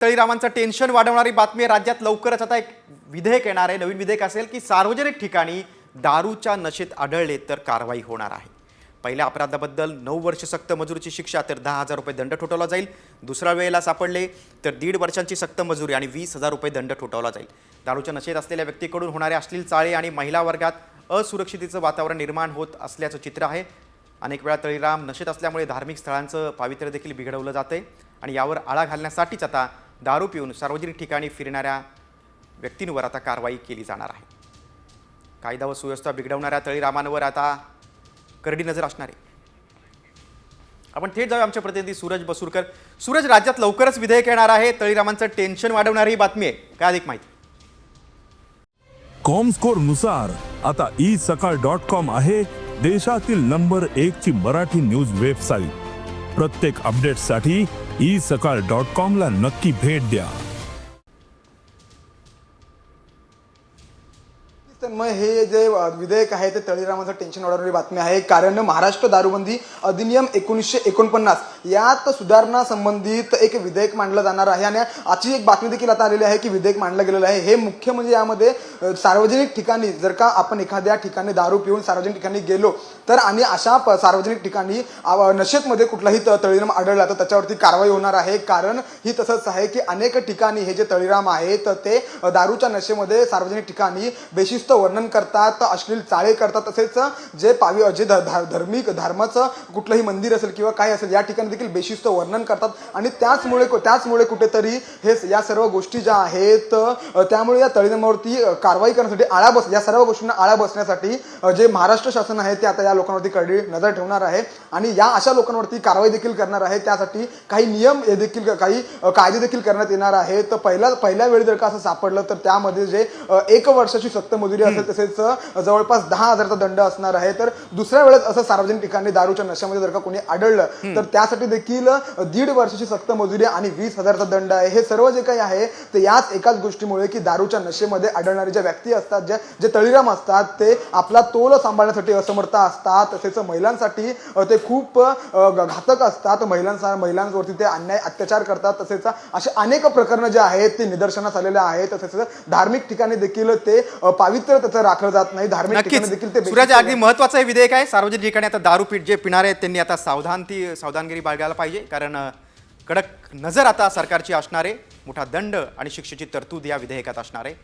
तळीरामांचं tension वाढवणारी बातमी आहे। राज्यात लवकरच आता एक विधेयक येणार आहे। नवीन विधेयक असेल की सार्वजनिक ठिकाणी दारूच्या नशेत आढळले तर कारवाई होणार आहे। पहिल्या अपराधाबद्दल 9 वर्ष सक्त मजुरीची शिक्षा तर 10,000 रुपये दंड ठोठावला जाईल। दुसऱ्या वेळेला सापडले तर 1.5 वर्षांची सक्त मजुरी आणि 20,000 रुपये दंड ठोठावला जाईल। दारूच्या नशेत असलेल्या व्यक्तीकडून होणारे अश्लील चाळे आणि महिला वर्गात असुरक्षिततेचं वातावरण निर्माण होत असल्याचं चित्र आहे। अनेक वेळा तळीराम नशेत असल्यामुळे धार्मिक स्थळांचं पावित्र्य देखील बिघडवलं जाते आणि यावर आळा घालण्यासाठीच आता दारू पिऊन सार्वजनिक ठिकाणी फिरणाऱ्या व्यक्तींवर आता कारवाई केली जाणार आहे। कायदा व सुव्यवस्था बिघडवणाऱ्या तळीरामांवर आता करडी नजर असणार आहे। आपण थेट जाऊया आमचे प्रतिनिधी सूरज बसूरकर। सूरज, राज्यात लवकरच विधेयक येणार आहे। तळीरामांचं टेन्शन वाढवणारी बातमी आहे, काय अधिक माहिती? कॉमस्कोर नुसार आता isakal.com आहे देशातील नंबर 1 ची मराठी न्यूज वेबसाईट। प्रत्येक अपडेटसाठी isakal.com ला नक्की भेट द्या। मग हे जे विधेयक आहे ते तळीरामाचं टेन्शन वाढवणारी बातमी आहे। कारण महाराष्ट्र दारूबंदी अधिनियम 1949 यात सुधारणा संबंधित एक विधेयक मांडलं जाणार आहे आणि आजची एक बातमी देखील आता आलेली आहे की विधेयक मांडलं गेलेलं आहे। हे मुख्य म्हणजे यामध्ये सार्वजनिक ठिकाणी जर का आपण एखाद्या ठिकाणी दारू पिऊन सार्वजनिक ठिकाणी गेलो तर आणि अशा सार्वजनिक ठिकाणी नशेतमध्ये कुठलाही तळीराम आढळला तर त्याच्यावरती कारवाई होणार आहे। कारण ही तसंच आहे की अनेक ठिकाणी हे जे तळीराम आहेत ते दारूच्या नशेमध्ये सार्वजनिक ठिकाणी बेशिस्त वर्णन करतात, अश्लील चाळे करतात, तसेच जे धर्माचं कुठलंही मंदिर असेल किंवा काय असेल या ठिकाणी देखील बेशिस्त वर्णन करतात आणि त्याचमुळे कुठेतरी हे या सर्व गोष्टी ज्या आहेत त्यामुळे या तळीरामावरती कारवाई करण्यासाठी या सर्व गोष्टींना आळा बसण्यासाठी जे महाराष्ट्र शासन आहे ते आता या लोकांवरती करडी नजर ठेवणार आहे आणि या अशा लोकांवरती कारवाई देखील करणार आहे। त्यासाठी काही नियम देखील काही कायदे देखील करण्यात येणार आहे। तर पहिल्या वेळी जर का असं सापडलं तर त्यामध्ये जे 1 वर्षाची सक्त मजुरी असेल तसेच जवळपास 10,000चा दंड असणार आहे। तर दुसऱ्या वेळेस असं सार्वजनिक ठिकाणी दारूच्या नशेमध्ये जर का कोणी आढळलं तर त्यासाठी देखील 1.5 वर्षाची सक्त मजुरी आणि 20,000चा दंड आहे। हे सर्व जे काही आहे ते याच एकाच गोष्टीमुळे की दारूच्या नशेमध्ये आढळणारे ज्या व्यक्ती असतात जे तळीराम असतात ते आपला तोल सांभाळण्यासाठी असमर्थ असतात, तसेच महिलांसाठी ते खूप घातक असतात। महिलांवरती ते अन्याय अत्याचार करतात, तसेच असे अनेक प्रकरणं जे आहेत ते निदर्शनास आलेले आहेत। तसेच धार्मिक ठिकाणी देखील ते पावित्र्य त्याचं राखलं जात नाही। धार्मिक ठिकाणी देखील ते सूरज, अगदी महत्त्वाचं हे विधेयक आहे। सार्वजनिक ठिकाणी आता दारू जे पिणारे आहेत त्यांनी आता सावधानगिरी बाळगायला पाहिजे, कारण कडक नजर आता सरकारची असणार आहे। मोठा दंड आणि शिक्षेची तरतूद या विधेयकात असणार आहे।